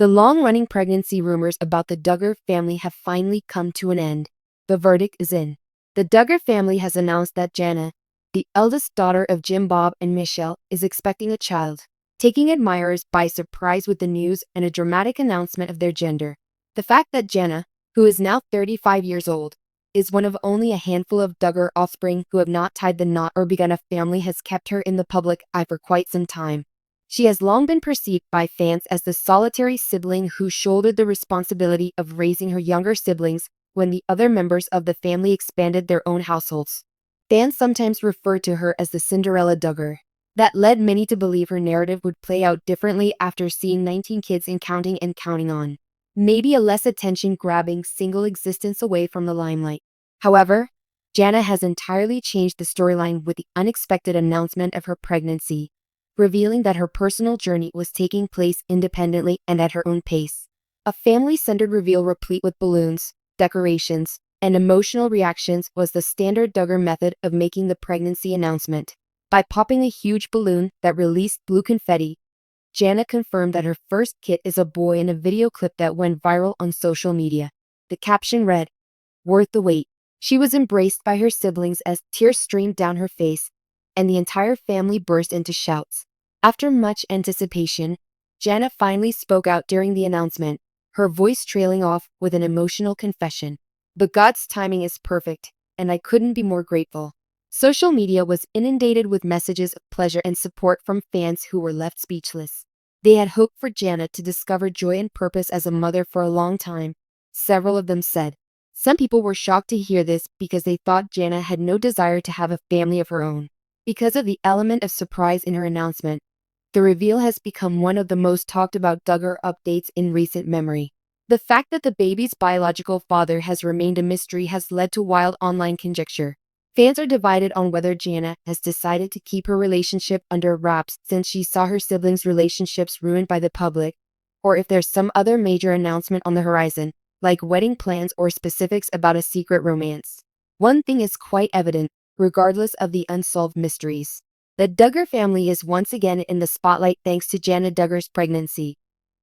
The long-running pregnancy rumors about the Duggar family have finally come to an end. The verdict is in. The Duggar family has announced that Jana, the eldest daughter of Jim, Bob, and Michelle, is expecting a child, taking admirers by surprise with the news and a dramatic announcement of their gender. The fact that Jana, who is now 35 years old, is one of only a handful of Duggar offspring who have not tied the knot or begun a family has kept her in the public eye for quite some time. She has long been perceived by fans as the solitary sibling who shouldered the responsibility of raising her younger siblings when the other members of the family expanded their own households. Fans sometimes refer to her as the Cinderella Duggar. That led many to believe her narrative would play out differently after seeing 19 kids and counting on. Maybe a less attention-grabbing single existence away from the limelight. However, Jana has entirely changed the storyline with the unexpected announcement of her pregnancy, revealing that her personal journey was taking place independently and at her own pace. A family-centered reveal replete with balloons, decorations, and emotional reactions was the standard Duggar method of making the pregnancy announcement. By popping a huge balloon that released blue confetti, Jana confirmed that her first kid is a boy in a video clip that went viral on social media. The caption read, "Worth the wait." She was embraced by her siblings as tears streamed down her face, and the entire family burst into shouts. After much anticipation, Jana finally spoke out during the announcement, her voice trailing off with an emotional confession. "But God's timing is perfect, and I couldn't be more grateful." Social media was inundated with messages of pleasure and support from fans who were left speechless. They had hoped for Jana to discover joy and purpose as a mother for a long time, several of them said. Some people were shocked to hear this because they thought Jana had no desire to have a family of her own. Because of the element of surprise in her announcement, the reveal has become one of the most talked about Duggar updates in recent memory. The fact that the baby's biological father has remained a mystery has led to wild online conjecture. Fans are divided on whether Jana has decided to keep her relationship under wraps since she saw her siblings' relationships ruined by the public, or if there's some other major announcement on the horizon, like wedding plans or specifics about a secret romance. One thing is quite evident, regardless of the unsolved mysteries. The Duggar family is once again in the spotlight thanks to Jana Duggar's pregnancy,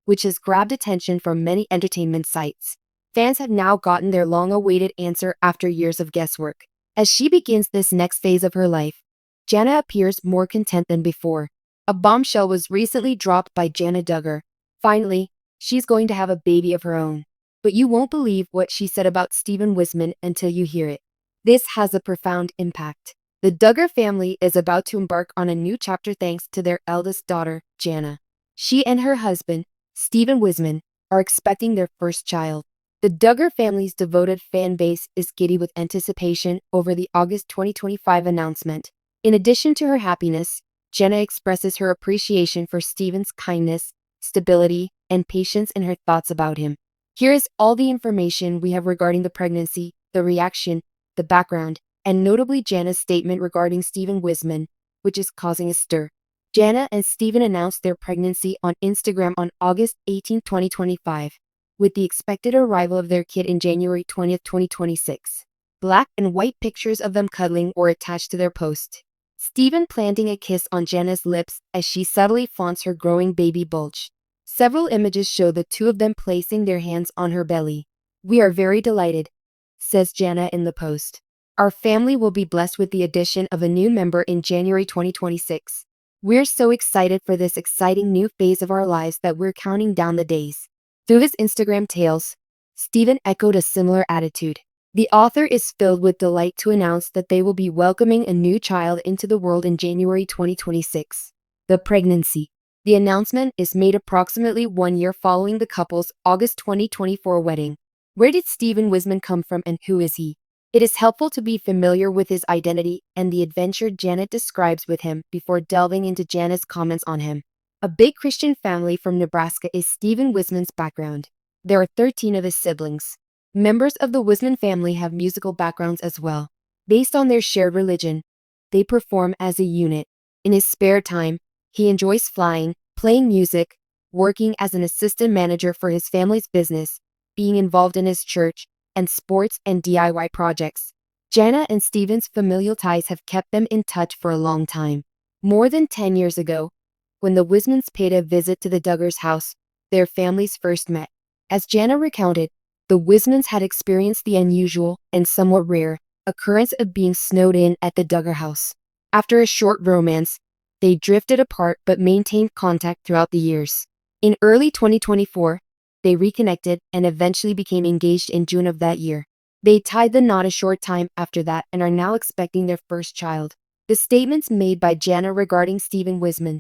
which has grabbed attention from many entertainment sites. Fans have now gotten their long-awaited answer after years of guesswork. As she begins this next phase of her life, Jana appears more content than before. A bombshell was recently dropped by Jana Duggar. Finally, she's going to have a baby of her own. But you won't believe what she said about Stephen Wisman until you hear it. This has a profound impact. The Duggar family is about to embark on a new chapter thanks to their eldest daughter, Jana. She and her husband, Stephen Wisman, are expecting their first child. The Duggar family's devoted fan base is giddy with anticipation over the August 2025 announcement. In addition to her happiness, Jana expresses her appreciation for Stephen's kindness, stability, and patience in her thoughts about him. Here is all the information we have regarding the pregnancy, the reaction, the background, and notably Jana's statement regarding Stephen Wisman, which is causing a stir. Jana and Stephen announced their pregnancy on Instagram on August 18, 2025. With the expected arrival of their kid in January 20, 2026. Black and white pictures of them cuddling were attached to their post. Stephen planting a kiss on Jana's lips as she subtly flaunts her growing baby bulge. Several images show the two of them placing their hands on her belly. "We are very delighted," says Jana in the post. "Our family will be blessed with the addition of a new member in January 2026. We're so excited for this exciting new phase of our lives that we're counting down the days." Through his Instagram tales, Stephen echoed a similar attitude. The author is filled with delight to announce that they will be welcoming a new child into the world in January 2026. The pregnancy. The announcement is made approximately 1 year following the couple's August 2024 wedding. Where did Stephen Wisman come from and who is he? It is helpful to be familiar with his identity and the adventure Janet describes with him before delving into Jana's comments on him. A big Christian family from Nebraska is Stephen Wisman's background. There are 13 of his siblings. Members of the Wisman family have musical backgrounds as well. Based on their shared religion, they perform as a unit. In his spare time, he enjoys flying, playing music, working as an assistant manager for his family's business, being involved in his church, and sports and DIY projects. Jana and Stephen's familial ties have kept them in touch for a long time. More than 10 years ago, when the Wismans paid a visit to the Duggars' house, their families first met. As Jana recounted, the Wismans had experienced the unusual and somewhat rare occurrence of being snowed in at the Duggar house. After a short romance, they drifted apart but maintained contact throughout the years. In early 2024, they reconnected and eventually became engaged in June of that year. They tied the knot a short time after that and are now expecting their first child. The statements made by Jana regarding Stephen Wisman,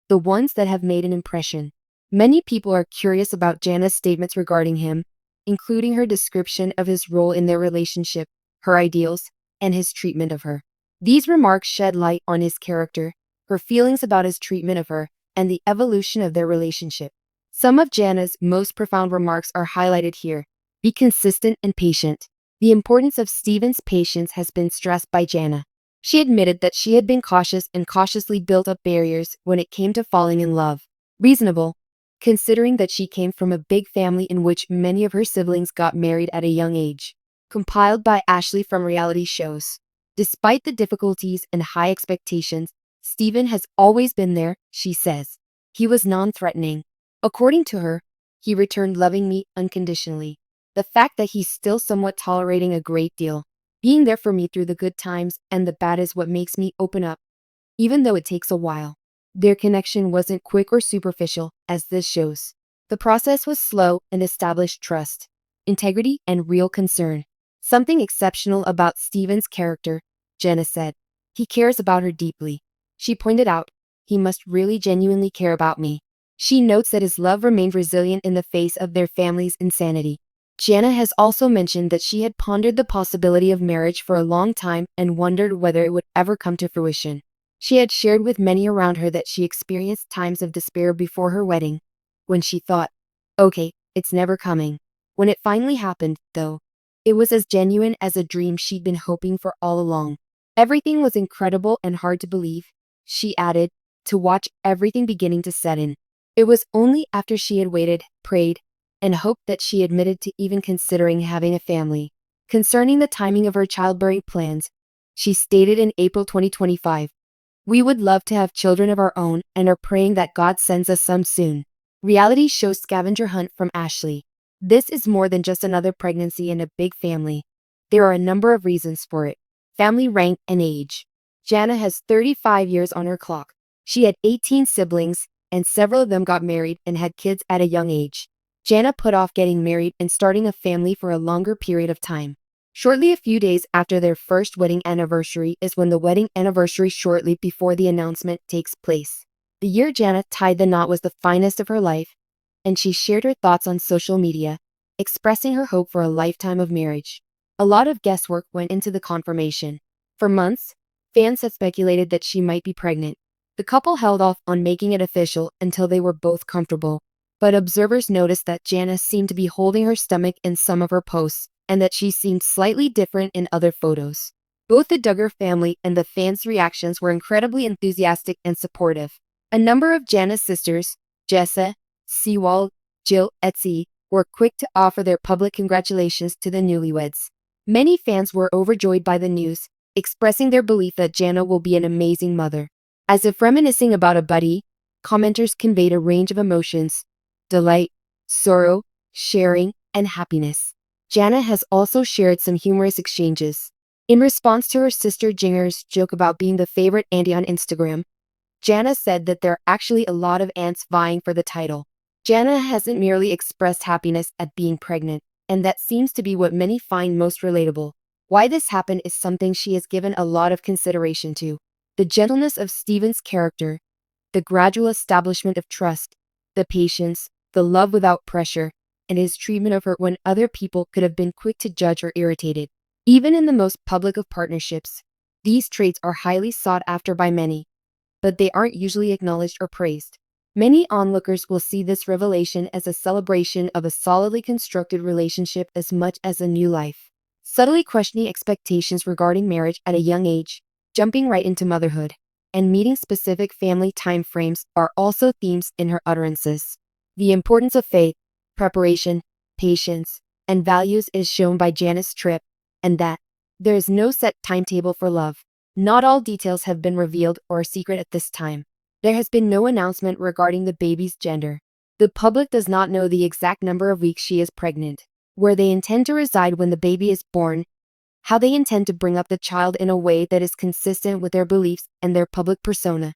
the ones that have made an impression. Many people are curious about Jana's statements regarding him, including her description of his role in their relationship, her ideals, and his treatment of her. These remarks shed light on his character, her feelings about his treatment of her, and the evolution of their relationship. Some of Jana's most profound remarks are highlighted here. Be consistent and patient. The importance of Stephen's patience has been stressed by Jana. She admitted that she had been cautious and cautiously built up barriers when it came to falling in love. Reasonable, considering that she came from a big family in which many of her siblings got married at a young age. Compiled by Ashley from reality shows. Despite the difficulties and high expectations, Stephen has always been there, she says. He was non-threatening. According to her, he returned loving me unconditionally. The fact that he's still somewhat tolerating a great deal, being there for me through the good times and the bad is what makes me open up, even though it takes a while. Their connection wasn't quick or superficial, as this shows. The process was slow and established trust, integrity, and real concern. Something exceptional about Stephen's character, Jana said. He cares about her deeply. She pointed out, he must really genuinely care about me. She notes that his love remained resilient in the face of their family's insanity. Jana has also mentioned that she had pondered the possibility of marriage for a long time and wondered whether it would ever come to fruition. She had shared with many around her that she experienced times of despair before her wedding, when she thought, okay, it's never coming. When it finally happened, though, it was as genuine as a dream she'd been hoping for all along. Everything was incredible and hard to believe, she added, to watch everything beginning to set in. It was only after she had waited, prayed, and hoped that she admitted to even considering having a family. Concerning the timing of her childbearing plans, she stated in April 2025, "We would love to have children of our own and are praying that God sends us some soon." Reality show scavenger hunt from Ashley. This is more than just another pregnancy in a big family. There are a number of reasons for it. Family rank and age. Jana has 35 years on her clock. She had 18 siblings, and several of them got married and had kids at a young age. Jana put off getting married and starting a family for a longer period of time. Shortly a few days after their first wedding anniversary is when the wedding anniversary shortly before the announcement takes place. The year Jana tied the knot was the finest of her life, and she shared her thoughts on social media, expressing her hope for a lifetime of marriage. A lot of guesswork went into the confirmation. For months, fans have speculated that she might be pregnant. The couple held off on making it official until they were both comfortable. But observers noticed that Jana seemed to be holding her stomach in some of her posts, and that she seemed slightly different in other photos. Both the Duggar family and the fans' reactions were incredibly enthusiastic and supportive. A number of Jana's sisters, Jessa, Seewald, Jill, etc., were quick to offer their public congratulations to the newlyweds. Many fans were overjoyed by the news, expressing their belief that Jana will be an amazing mother. As if reminiscing about a buddy, commenters conveyed a range of emotions: delight, sorrow, sharing, and happiness. Jana has also shared some humorous exchanges. In response to her sister Jinger's joke about being the favorite auntie on Instagram, Jana said that there are actually a lot of aunts vying for the title. Jana hasn't merely expressed happiness at being pregnant, and that seems to be what many find most relatable. Why this happened is something she has given a lot of consideration to. The gentleness of Stephen's character, the gradual establishment of trust, the patience, the love without pressure, and his treatment of her when other people could have been quick to judge or irritated. Even in the most public of partnerships, these traits are highly sought after by many, but they aren't usually acknowledged or praised. Many onlookers will see this revelation as a celebration of a solidly constructed relationship as much as a new life. Subtly questioning expectations regarding marriage at a young age, jumping right into motherhood, and meeting specific family timeframes are also themes in her utterances. The importance of faith, preparation, patience, and values is shown by Jana's trip, and that there is no set timetable for love. Not all details have been revealed or are secret at this time. There has been no announcement regarding the baby's gender. The public does not know the exact number of weeks she is pregnant, where they intend to reside when the baby is born, how they intend to bring up the child in a way that is consistent with their beliefs and their public persona,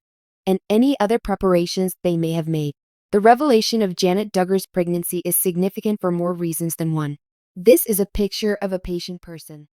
and any other preparations they may have made. The revelation of Janet Duggar's pregnancy is significant for more reasons than one. This is a picture of a patient person.